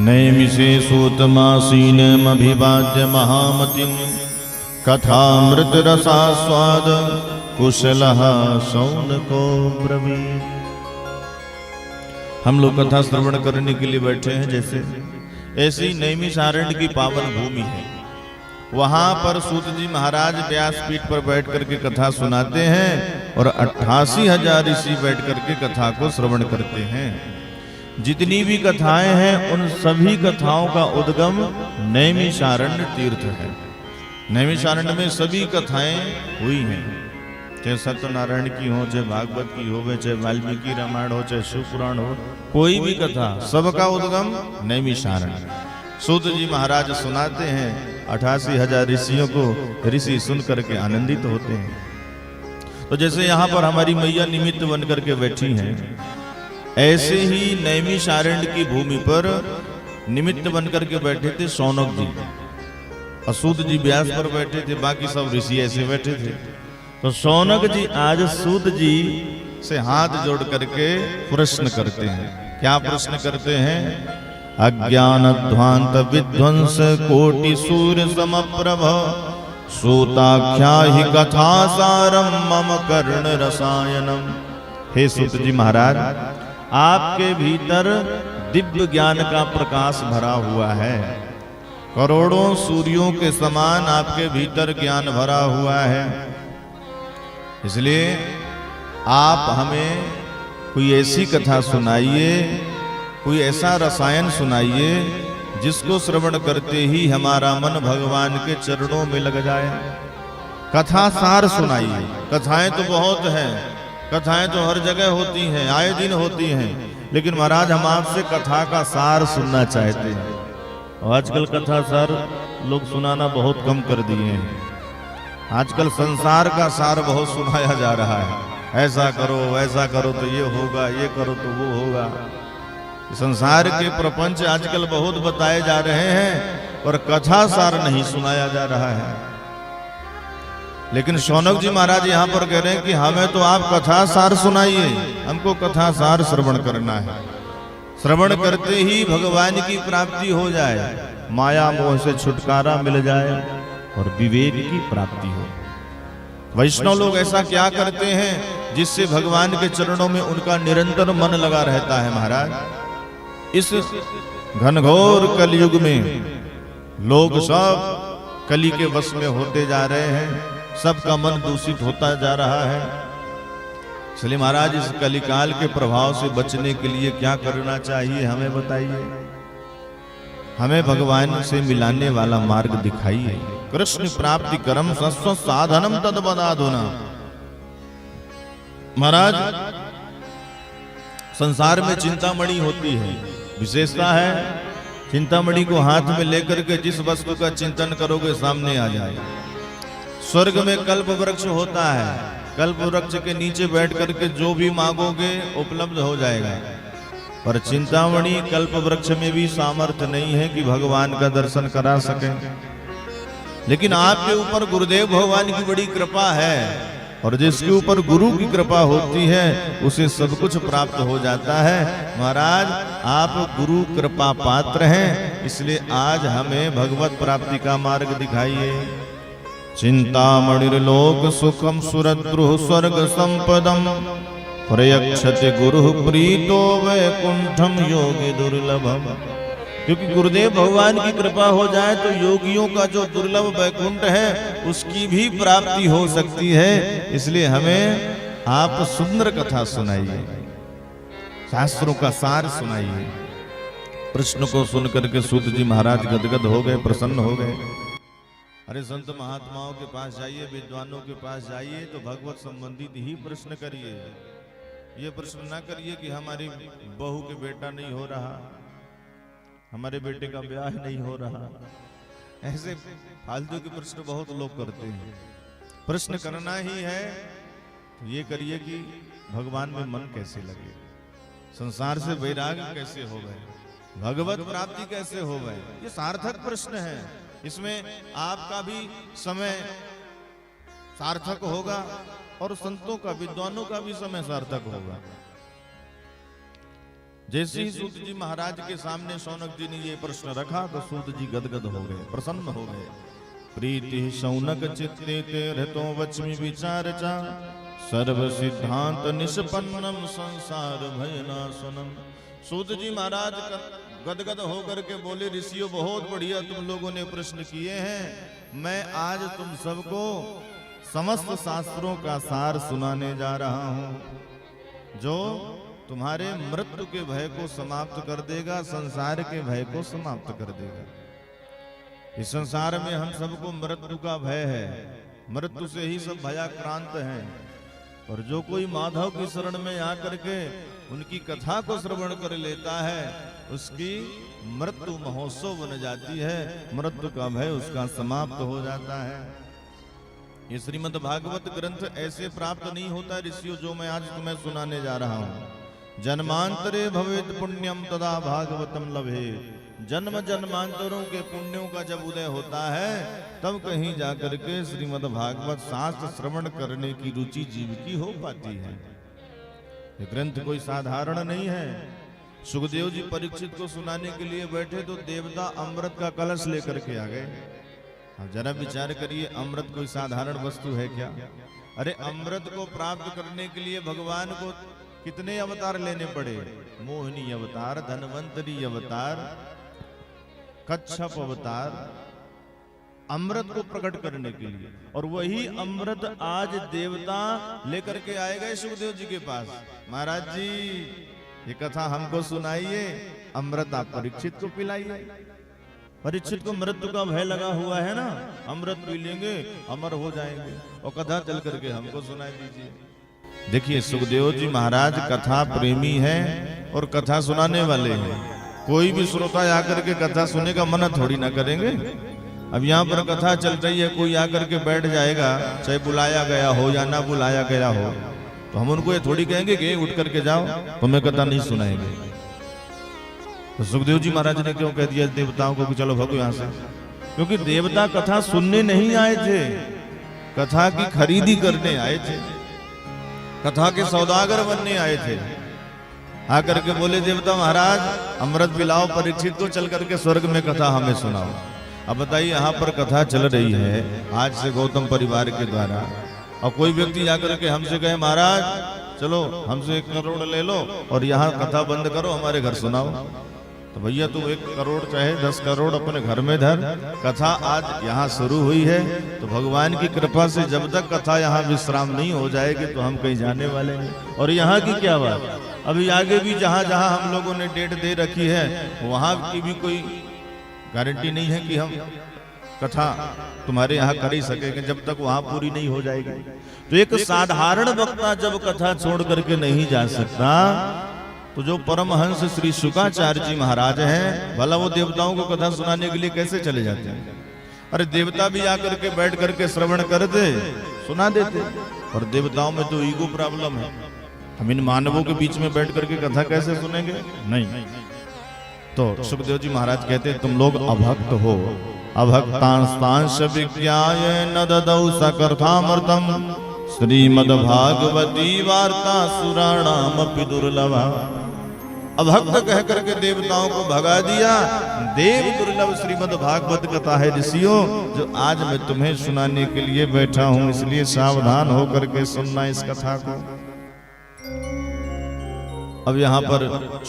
नैमिषे सूतमासीनमभिवाद्य महामतिं कथामृतरसास्वाद कुशलः शौनको ब्रवीत्। हम लोग कथा श्रवण करने के लिए बैठे हैं। जैसे ऐसी नैमिषारण्य की पावन भूमि है, वहां पर सूत जी महाराज व्यासपीठ पर बैठ करके कथा सुनाते हैं और 88,000 ऋषि बैठ करके कथा को श्रवण करते हैं। जितनी भी कथाएं हैं उन सभी कथाओं का उद्गम नैमिषारण्य तीर्थ है। नैमिषारण्य में सभी कथाएं हुई हैं, चाहे सत्यनारायण की हो, चाहे भागवत की हो, चाहे वाल्मीकि रामायण हो, चाहे शिव पुराण हो, कोई भी कथा सबका उद्गम नैमिषारण्य। सूत जी महाराज सुनाते हैं, 88,000 ऋषियों को ऋषि सुन करके आनंदित होते हैं। तो जैसे यहाँ पर हमारी मैया निमित्त बन करके बैठी हैं, ऐसे ही नैमिषारण्य की भूमि पर निमित्त बन करके बैठे थे शौनक जी, और सूत जी व्यास पर बैठे थे, बाकी सब ऋषि ऐसे बैठे थे। तो शौनक जी आज सूत जी से हाथ जोड़ करके प्रश्न करते हैं। क्या प्रश्न करते हैं? अज्ञानध्वांत विध्वंस कोटि सूर्य समप्रभ सूताख्या ही कथा सारम मम कर्ण रसायनम। हे सूत जी महाराज, आपके भीतर दिव्य ज्ञान का प्रकाश भरा हुआ है, करोड़ों सूर्यों के समान आपके भीतर ज्ञान भरा हुआ है। इसलिए आप हमें कोई ऐसी कथा सुनाइए, कोई ऐसा रसायन सुनाइए जिसको श्रवण करते ही हमारा मन भगवान के चरणों में लग जाए। कथा सार सुनाइए। कथाएं तो बहुत हैं, कथाएं तो हर जगह होती हैं, आए दिन होती हैं, लेकिन महाराज हम आपसे कथा का सार सुनना चाहते हैं। और आजकल कथा सार लोग सुनाना बहुत कम कर दिए हैं। आजकल संसार का सार बहुत सुनाया जा रहा है। ऐसा करो, वैसा करो तो ये होगा, ये करो तो वो होगा। संसार के प्रपंच आजकल बहुत बताए जा रहे हैं और कथा सार नहीं सुनाया जा रहा है। लेकिन शौनक जी महाराज यहाँ पर कह रहे हैं कि हमें तो आप कथा सार सुनाइए, हमको कथा सार श्रवण करना है। श्रवण करते ही भगवान की प्राप्ति हो जाए, माया मोह से छुटकारा मिल जाए और विवेक की प्राप्ति हो। वैष्णव लोग ऐसा क्या करते हैं जिससे भगवान के चरणों में उनका निरंतर मन लगा रहता है। महाराज, इस घनघोर कलयुग में लोग सब कली के वश में होते जा रहे हैं, सबका मन दूषित होता जा रहा है। इसलिए महाराज इस कलिकाल के प्रभाव से बचने के लिए क्या करना चाहिए, हमें बताइए। हमें भगवान से मिलाने वाला मार्ग दिखाइए। कृष्ण प्राप्ति करम सस्व साधनम तद्वदाधुना। महाराज, संसार में चिंतामणि होती है, विशेषता है चिंतामणि को हाथ में लेकर के जिस वस्तु का चिंतन करोगे सामने आ जाए। स्वर्ग में कल्प वृक्ष होता है, कल्प वृक्ष के नीचे बैठ करके जो भी मांगोगे उपलब्ध हो जाएगा। पर चिंतामणि कल्प वृक्ष में भी सामर्थ्य नहीं है कि भगवान का दर्शन करा सके। लेकिन आपके ऊपर गुरुदेव भगवान की बड़ी कृपा है, और जिसके ऊपर गुरु की कृपा होती है उसे सब कुछ प्राप्त हो जाता है। महाराज, आप गुरु कृपा पात्र हैं, इसलिए आज हमें भगवत प्राप्ति का मार्ग दिखाइए। चिंतामणिर्लोक सुखम सुरद्रुह स्वर्ग संपदम प्रयक्षते गुरु प्रीतो वैकुंठम योगी दुर्लभम। क्योंकि गुरुदेव भगवान की कृपा हो जाए तो योगियों का जो दुर्लभ वैकुंठ है उसकी भी प्राप्ति हो सकती है। इसलिए हमें आप सुंदर कथा सुनाइए, शास्त्रों का सार सुनाइए। प्रश्न को सुनकर के सूत जी महाराज गदगद हो गए, प्रसन्न हो गए। अरे संत महात्माओं के पास जाइए, विद्वानों के पास जाइए तो भगवत संबंधित ही प्रश्न करिए। ये प्रश्न ना करिए कि हमारी बहू के बेटा नहीं हो रहा, हमारे बेटे का ब्याह नहीं हो रहा। ऐसे फालतू के प्रश्न बहुत लोग करते हैं। प्रश्न करना ही है तो ये करिए कि भगवान में मन कैसे लगे, संसार से वैराग्य कैसे हो गए, भगवत प्राप्ति कैसे हो गए। ये सार्थक प्रश्न है। इसमें आपका भी समय सार्थक होगा और संतों का, विद्वानों का भी समय सार्थक होगा। जैसे ही सूत जी महाराज के सामने शौनक जी ने ये प्रश्न रखा तो सूत जी गदगद हो गए, प्रसन्न हो गए। प्रीति शौनक चित्ते ते हृतो वच्मि विचार चा सर्व सिद्धांत निष्पन्नम संसार भयनाशनम। सूत जी महाराज गदगद होकर के बोले, ऋषियों बहुत बढ़िया तुम लोगों ने प्रश्न किए हैं, मैं आज तुम सबको समस्त शास्त्रों का सार सुनाने जा रहा हूं जो तुम्हारे मृत्यु के भय को समाप्त कर देगा, संसार के भय को समाप्त कर देगा। इस संसार में हम सबको मृत्यु का भय है, मृत्यु से ही सब भयाक्रांत हैं। और जो कोई माधव की शरण में आकर के उनकी कथा को श्रवण कर लेता है उसकी मृत्यु महोत्सव बन जाती है, मृत्यु का भय उसका समाप्त हो जाता है। ये श्रीमद् भागवत ग्रंथ ऐसे प्राप्त नहीं होता ऋषियों जो मैं आज तुम्हें सुनाने जा रहा हूँ। जन्मांतरे भवेत पुण्यम तदा भागवतम लभे। जन्म जन्मांतरों के पुण्यों का जब उदय होता है तब कहीं जाकर के श्रीमद् भागवत शास्त्र श्रवण करने की रुचि जीव की हो पाती है। ये ग्रंथ कोई साधारण नहीं है। सुखदेव जी परीक्षित को सुनाने के लिए बैठे तो देवता अमृत का कलश लेकर के आ गए। अब जरा विचार करिए, अमृत कोई साधारण वस्तु है क्या? अरे अमृत को प्राप्त करने के लिए भगवान को कितने अवतार लेने पड़े? मोहिनी अवतार, धनवंतरी अवतार, कच्छप अवतार, अमृत को प्रकट करने के लिए। और वही अमृत आज देवता लेकर के आए गए सुखदेव जी के पास। महाराज जी ये कथा हमको सुनाइए, अमृत आप परीक्षित को पिलाइए। परीक्षित को मृत्यु का भय लगा हुआ है ना, अमृत पी लेंगे अमर हो जाएंगे, और कथा चल करके हमको सुनाई दीजिए। देखिए सुखदेव जी महाराज कथा प्रेमी है और कथा सुनाने वाले हैं। कोई भी श्रोता आकर के कथा सुनेगा मना थोड़ी ना करेंगे। अब यहाँ पर कथा चल रही है, कोई आकर के बैठ जाएगा, चाहे बुलाया गया हो या ना बुलाया गया हो, तो हम उनको ये थोड़ी कहेंगे कि उठ करके जाओ, तुम्हें कथा नहीं सुनाएंगे। तो सुखदेव जी महाराज ने क्यों कह दिया देवताओं को कि चलो भगो यहाँ से? क्योंकि देवता कथा सुनने नहीं आए थे, कथा की खरीदी करने आए थे, कथा के सौदागर बनने आए थे। आकर के बोले देवता महाराज अमृत पिलाओ परीक्षित को, चल करके स्वर्ग में कथा हमें सुनाओ। अब बताइए यहाँ पर कथा चल रही है आज से गौतम परिवार के द्वारा, और कोई व्यक्ति जाकर के हमसे कहे महाराज चलो हमसे 1 करोड़ ले लो और यहाँ कथा बंद करो, हमारे घर सुनाओ। तो भैया तू 1 करोड़ चाहे 10 करोड़ अपने घर में धर, कथा आज यहाँ शुरू हुई है तो भगवान की कृपा से जब तक कथा यहाँ विश्राम नहीं हो जाएगी तो हम कहीं जाने वाले नहीं। और यहाँ की क्या बात, अभी आगे भी जहाँ जहाँ हम लोगों ने डेट दे रखी है वहाँ की भी कोई गारंटी नहीं है कि हम कथा तुम्हारे यहाँ कर ही सकेंगे जब तक वहाँ पूरी नहीं हो जाएगी। तो एक साधारण वक्ता जब कथा छोड़ करके नहीं जा सकता तो जो परमहंस श्री शुकाचार्य जी महाराज हैं, भला वो देवताओं को कथा सुनाने के लिए कैसे चले जाते हैं? अरे देवता भी आकर के बैठ करके श्रवण करते, सुना देते। और देवताओं में तो ईगो प्रॉब्लम है, हम इन मानवों के बीच में बैठ करके कथा कैसे सुनेंगे? नहीं। तो सुखदेव जी महाराज कहते तुम लोग अभक्त हो, अभक्तांस्तांश विज्ञाय न ददौ सकर्थामृतम श्रीमद्भागवती वार्ता सुराणामपि दुर्लभा। अभक्त कह करके देवताओं को भगा दिया, देव दुर्लभ श्रीमद् भागवत कथा है ऋषियों जो आज मैं तुम्हें सुनाने के लिए बैठा हूं, इसलिए सावधान होकर के सुनना इस कथा को। अब यहाँ पर